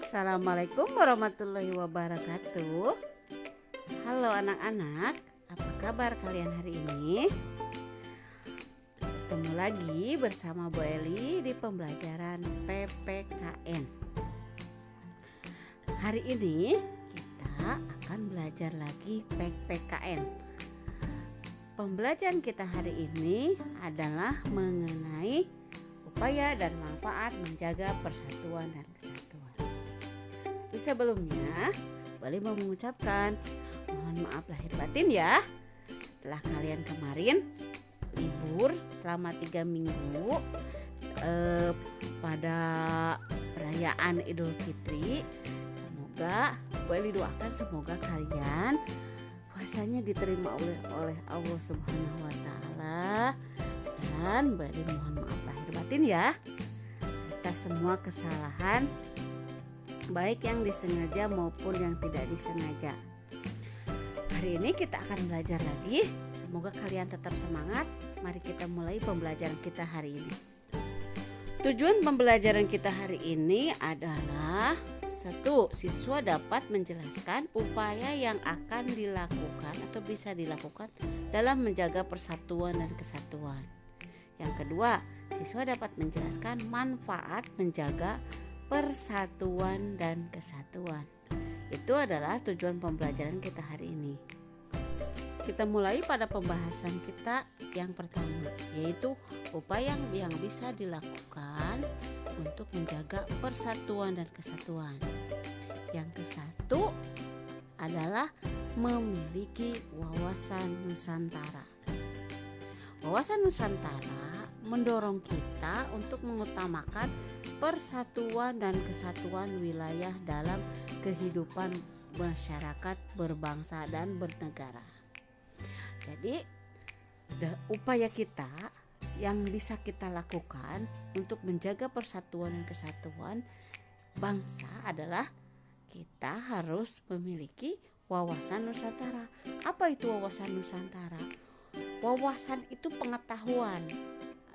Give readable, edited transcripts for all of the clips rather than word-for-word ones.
Assalamualaikum warahmatullahi wabarakatuh. Halo anak-anak, apa kabar kalian hari ini? Bertemu lagi bersama Bu Eli di pembelajaran PPKN. Hari ini kita akan belajar lagi PPKN. Pembelajaran kita hari ini adalah mengenai upaya dan manfaat menjaga persatuan dan kesatuan. Tapi sebelumnya, boleh mengucapkan mohon maaf lahir batin ya. Setelah kalian kemarin libur selama 3 minggu pada perayaan Idul Fitri, semoga boleh doakan semoga kalian puasanya diterima oleh Allah Subhanahu wa taala, dan boleh mohon maaf lahir batin ya atas semua kesalahan baik yang disengaja maupun yang tidak disengaja. Hari ini kita akan belajar lagi. Semoga kalian tetap semangat. Mari kita mulai pembelajaran kita hari ini. Tujuan pembelajaran kita hari ini adalah 1. Siswa dapat menjelaskan upaya yang akan dilakukan atau bisa dilakukan dalam menjaga persatuan dan kesatuan. Yang kedua, siswa dapat menjelaskan manfaat menjaga persatuan dan kesatuan. Itu adalah tujuan pembelajaran kita hari ini. Kita mulai pada pembahasan kita yang pertama, yaitu upaya yang bisa dilakukan untuk menjaga persatuan dan kesatuan. Yang ke-1 adalah memiliki wawasan Nusantara. Wawasan Nusantara mendorong kita untuk mengutamakan persatuan dan kesatuan wilayah dalam kehidupan masyarakat berbangsa dan bernegara. Jadi, upaya kita yang bisa kita lakukan untuk menjaga persatuan dan kesatuan bangsa adalah kita harus memiliki wawasan Nusantara. Apa itu wawasan Nusantara? Wawasan itu pengetahuan,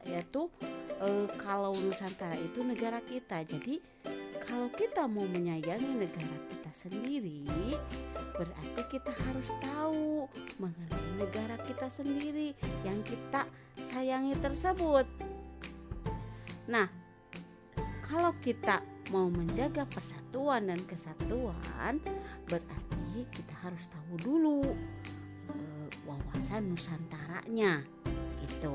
yaitu kalau Nusantara itu negara kita. Jadi kalau kita mau menyayangi negara kita sendiri, berarti kita harus tahu mengenai negara kita sendiri yang kita sayangi tersebut. Nah, kalau kita mau menjaga persatuan dan kesatuan, berarti kita harus tahu dulu wawasan Nusantaranya gitu.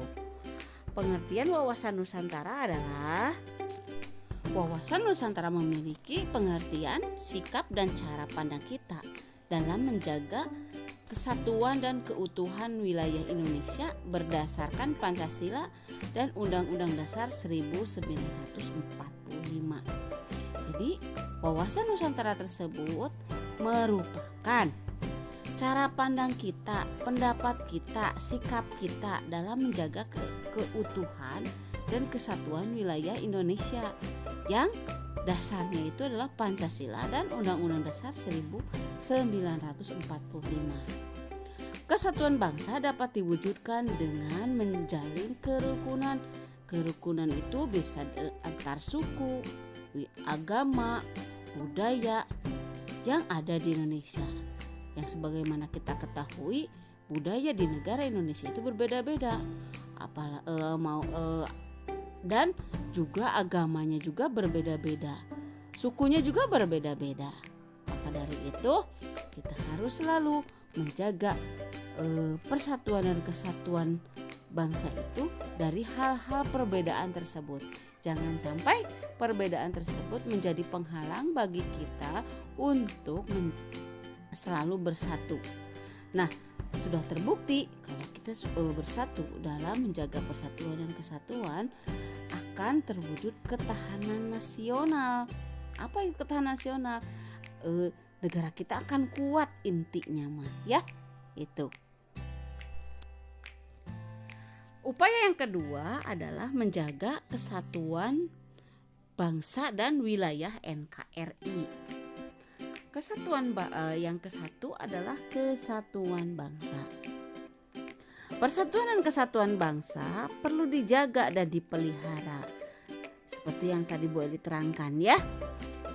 Pengertian wawasan Nusantara adalah wawasan Nusantara memiliki pengertian, sikap, dan cara pandang kita dalam menjaga kesatuan dan keutuhan wilayah Indonesia berdasarkan Pancasila dan Undang-Undang Dasar 1945. Jadi, wawasan Nusantara tersebut merupakan cara pandang kita, pendapat kita, sikap kita dalam menjaga keutuhan dan kesatuan wilayah Indonesia yang dasarnya itu adalah Pancasila dan Undang-Undang Dasar 1945. Kesatuan bangsa dapat diwujudkan dengan menjalin kerukunan. Kerukunan itu bisa antar suku, agama, budaya yang ada di Indonesia. Yang sebagaimana kita ketahui, budaya di negara Indonesia itu berbeda-beda. Dan juga agamanya juga berbeda-beda. Sukunya juga berbeda-beda. Maka dari itu, kita harus selalu menjaga persatuan dan kesatuan bangsa itu dari hal-hal perbedaan tersebut. Jangan sampai perbedaan tersebut menjadi penghalang bagi kita untuk selalu bersatu. Nah, sudah terbukti kalau kita bersatu dalam menjaga persatuan dan kesatuan akan terwujud ketahanan nasional. Apa itu ketahanan nasional? Negara kita akan kuat intinya mah ya. Itu. Upaya yang kedua adalah menjaga kesatuan bangsa dan wilayah NKRI. Kesatuan yang ke-1 adalah kesatuan bangsa. Persatuan dan kesatuan bangsa perlu dijaga dan dipelihara. Seperti yang tadi Bu Eli terangkan ya.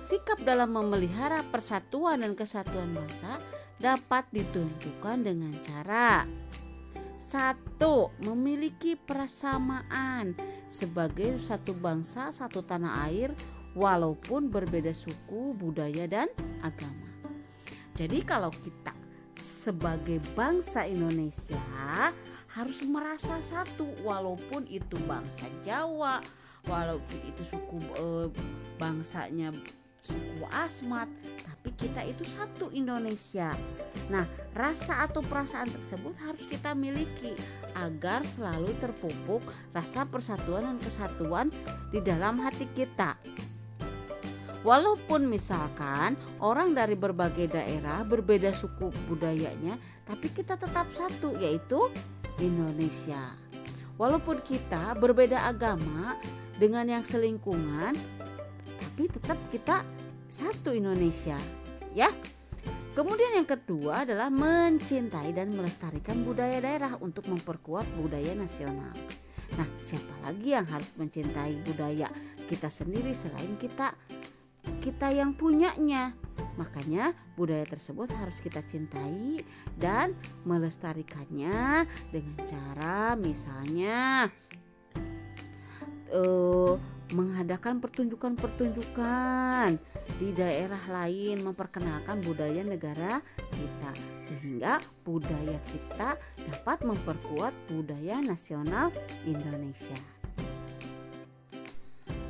Sikap dalam memelihara persatuan dan kesatuan bangsa dapat ditunjukkan dengan cara: 1. Memiliki persamaan sebagai satu bangsa, satu tanah air, walaupun berbeda suku, budaya, dan agama. Jadi kalau kita sebagai bangsa Indonesia harus merasa satu, walaupun itu bangsa Jawa, walaupun itu bangsanya suku Asmat, tapi kita itu satu Indonesia. Nah, rasa atau perasaan tersebut harus kita miliki agar selalu terpupuk rasa persatuan dan kesatuan di dalam hati kita. Walaupun misalkan orang dari berbagai daerah berbeda suku budayanya, tapi kita tetap satu, yaitu Indonesia. Walaupun kita berbeda agama dengan yang selingkungan, tapi tetap kita satu Indonesia, ya. Kemudian yang kedua adalah mencintai dan melestarikan budaya daerah untuk memperkuat budaya nasional. Nah, siapa lagi yang harus mencintai budaya kita sendiri selain kita yang punyanya? Makanya budaya tersebut harus kita cintai dan melestarikannya dengan cara misalnya mengadakan pertunjukan-pertunjukan di daerah lain, memperkenalkan budaya negara kita, sehingga budaya kita dapat memperkuat budaya nasional Indonesia.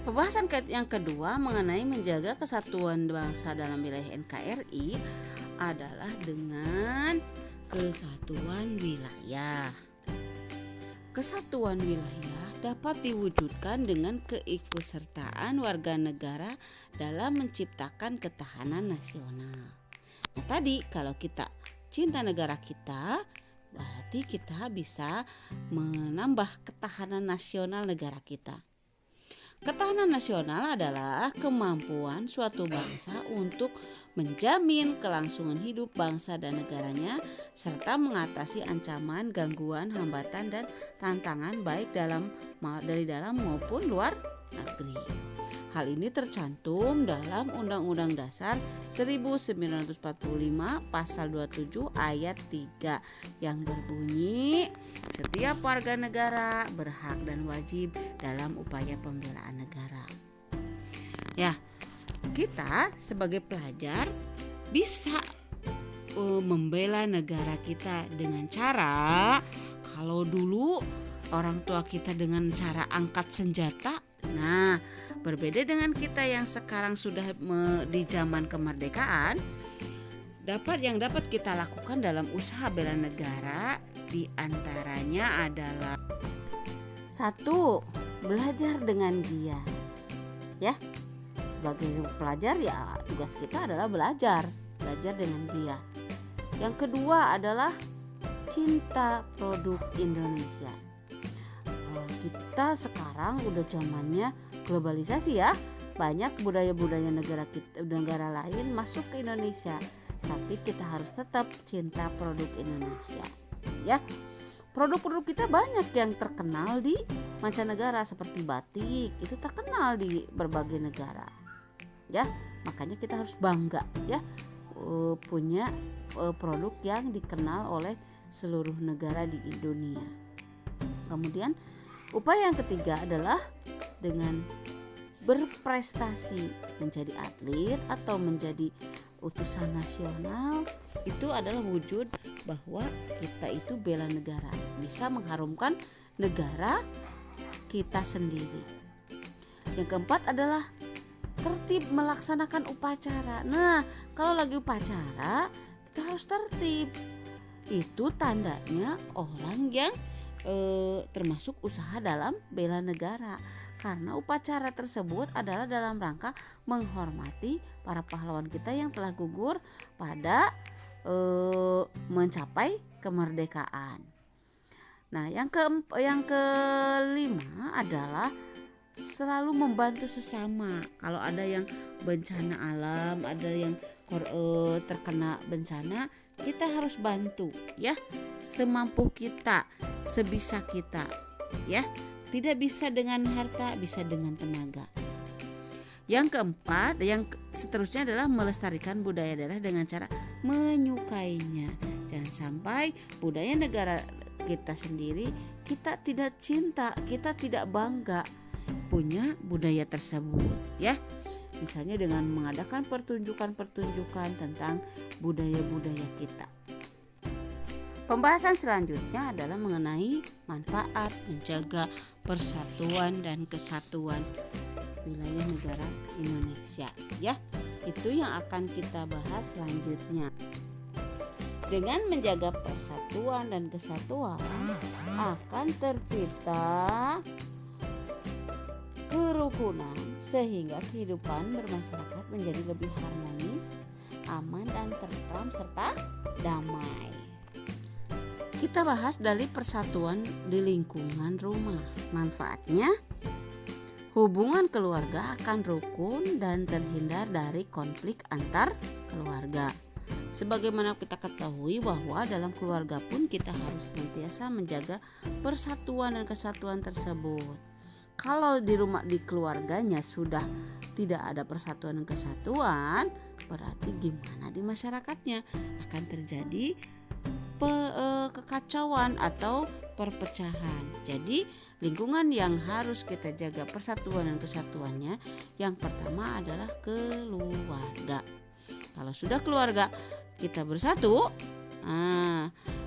Pembahasan yang kedua mengenai menjaga kesatuan bangsa dalam wilayah NKRI adalah dengan kesatuan wilayah. Kesatuan wilayah dapat diwujudkan dengan keikutsertaan warga negara dalam menciptakan ketahanan nasional. Nah, tadi kalau kita cinta negara kita, berarti kita bisa menambah ketahanan nasional negara kita. Ketahanan nasional adalah kemampuan suatu bangsa untuk menjamin kelangsungan hidup bangsa dan negaranya serta mengatasi ancaman, gangguan, hambatan, dan tantangan baik dari dalam maupun luar negeri. Hal ini tercantum dalam Undang-Undang Dasar 1945 Pasal 27 Ayat 3 yang berbunyi, setiap warga negara berhak dan wajib dalam upaya pembelaan negara. Ya, kita sebagai pelajar bisa membela negara kita dengan cara, kalau dulu orang tua kita dengan cara angkat senjata. Nah, berbeda dengan kita yang sekarang sudah di zaman kemerdekaan, yang dapat kita lakukan dalam usaha bela negara diantaranya adalah 1. Belajar dengan giat. Ya, sebagai pelajar ya tugas kita adalah belajar dengan giat. Yang kedua adalah cinta produk Indonesia. Kita sekarang udah zamannya globalisasi ya, banyak budaya-budaya negara lain masuk ke Indonesia, tapi kita harus tetap cinta produk Indonesia, ya. Produk-produk kita banyak yang terkenal di mancanegara seperti batik, itu terkenal di berbagai negara, ya. Makanya kita harus bangga, ya, punya produk yang dikenal oleh seluruh negara di dunia. Kemudian upaya yang ketiga adalah dengan berprestasi, menjadi atlet atau menjadi utusan nasional. Itu adalah wujud bahwa kita itu bela negara, bisa mengharumkan negara kita sendiri. Yang keempat adalah tertib melaksanakan upacara. Nah, kalau lagi upacara kita harus tertib. Itu tandanya orang yang termasuk usaha dalam bela negara, karena upacara tersebut adalah dalam rangka menghormati para pahlawan kita yang telah gugur pada mencapai kemerdekaan. Nah, yang kelima adalah selalu membantu sesama. Kalau ada yang bencana alam, ada yang terkena bencana, kita harus bantu, ya, semampu kita, sebisa kita, ya. Tidak bisa dengan harta, bisa dengan tenaga. Yang keempat, seterusnya adalah melestarikan budaya daerah dengan cara menyukainya. Jangan sampai budaya negara kita sendiri kita tidak cinta, kita tidak bangga punya budaya tersebut, ya. Misalnya dengan mengadakan pertunjukan-pertunjukan tentang budaya-budaya kita. Pembahasan selanjutnya adalah mengenai manfaat menjaga persatuan dan kesatuan wilayah negara Indonesia, ya. Itu yang akan kita bahas selanjutnya. Dengan menjaga persatuan dan kesatuan akan tercipta kerukunan sehingga kehidupan bermasyarakat menjadi lebih harmonis, aman dan tentram serta damai. Kita bahas dari persatuan di lingkungan rumah. Manfaatnya, hubungan keluarga akan rukun dan terhindar dari konflik antar keluarga. Sebagaimana kita ketahui bahwa dalam keluarga pun kita harus senantiasa menjaga persatuan dan kesatuan tersebut. Kalau di keluarganya sudah tidak ada persatuan dan kesatuan, berarti gimana di masyarakatnya? Akan terjadi kekacauan atau perpecahan. Jadi lingkungan yang harus kita jaga persatuan dan kesatuannya, yang pertama adalah keluarga. Kalau sudah keluarga kita bersatu,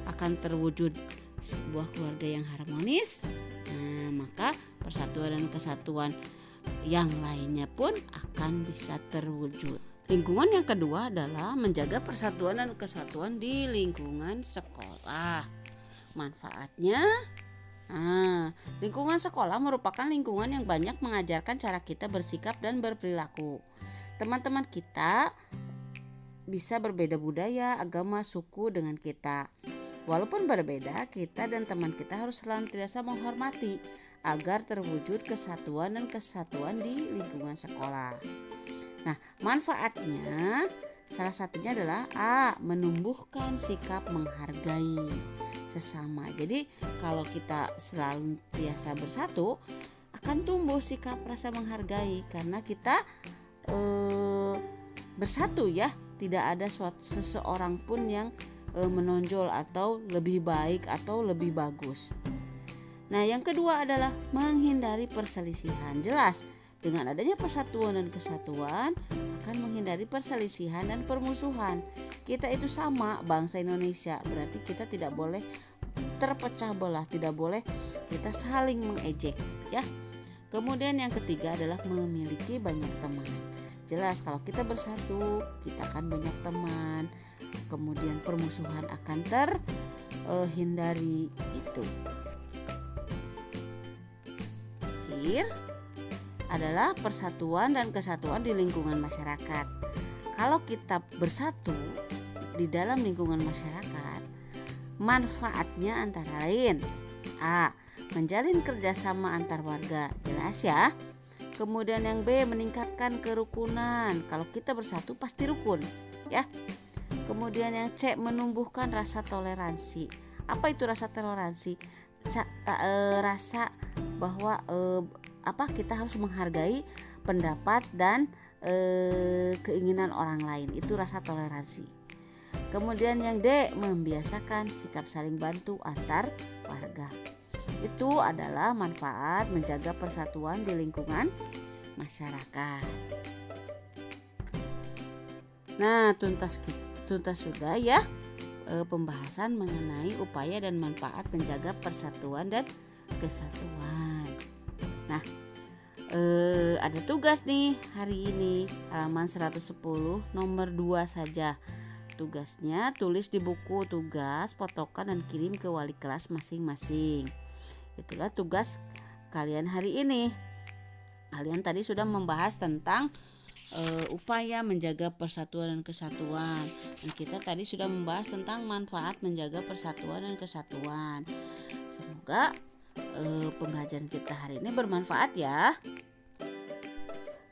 akan terwujud sebuah keluarga yang harmonis. Maka persatuan dan kesatuan yang lainnya pun akan bisa terwujud. Lingkungan yang kedua adalah menjaga persatuan dan kesatuan di lingkungan sekolah. Manfaatnya, lingkungan sekolah merupakan lingkungan yang banyak mengajarkan cara kita bersikap dan berperilaku. Teman-teman kita bisa berbeda budaya, agama, suku dengan kita. Walaupun berbeda, kita dan teman kita harus senantiasa menghormati agar terwujud kesatuan dan kesatuan di lingkungan sekolah. Nah, manfaatnya salah satunya adalah menumbuhkan sikap menghargai sesama. Jadi kalau kita selalu biasa bersatu, akan tumbuh sikap rasa menghargai karena kita bersatu, ya. Tidak ada seseorang pun yang menonjol atau lebih baik atau lebih bagus. Nah, yang kedua adalah menghindari perselisihan. Jelas, dengan adanya persatuan dan kesatuan akan menghindari perselisihan dan permusuhan. Kita itu sama, bangsa Indonesia, berarti kita tidak boleh terpecah belah, tidak boleh kita saling mengejek, ya. Kemudian yang ketiga adalah memiliki banyak teman. Jelas kalau kita bersatu, kita akan banyak teman. Kemudian permusuhan akan terhindari itu. Adalah persatuan dan kesatuan di lingkungan masyarakat. Kalau kita bersatu di dalam lingkungan masyarakat, manfaatnya antara lain menjalin kerjasama antar warga, jelas ya. Kemudian yang B, meningkatkan kerukunan. Kalau kita bersatu pasti rukun, ya. Kemudian yang C, menumbuhkan rasa toleransi. Apa itu rasa toleransi? Rasa bahwa kita harus menghargai pendapat dan keinginan orang lain. Itu rasa toleransi. Kemudian yang D, membiasakan sikap saling bantu antar warga. Itu adalah manfaat menjaga persatuan di lingkungan masyarakat. Nah, tuntas sudah ya pembahasan mengenai upaya dan manfaat menjaga persatuan dan kesatuan. Nah, ada tugas nih hari ini, halaman 110 nomor 2 saja. Tugasnya tulis di buku tugas, fotokan dan kirim ke wali kelas masing-masing. Itulah tugas kalian hari ini. Kalian tadi sudah membahas tentang upaya menjaga persatuan dan kesatuan. Dan kita tadi sudah membahas tentang manfaat menjaga persatuan dan kesatuan. Semoga pembelajaran kita hari ini bermanfaat ya.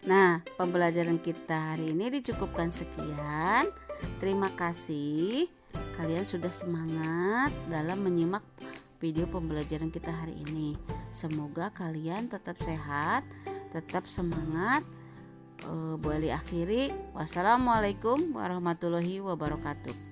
Nah, pembelajaran kita hari ini dicukupkan sekian. Terima kasih. Kalian sudah semangat dalam menyimak video pembelajaran kita hari ini. Semoga kalian tetap sehat, tetap semangat Bu Ali akhiri. Wassalamualaikum warahmatullahi wabarakatuh.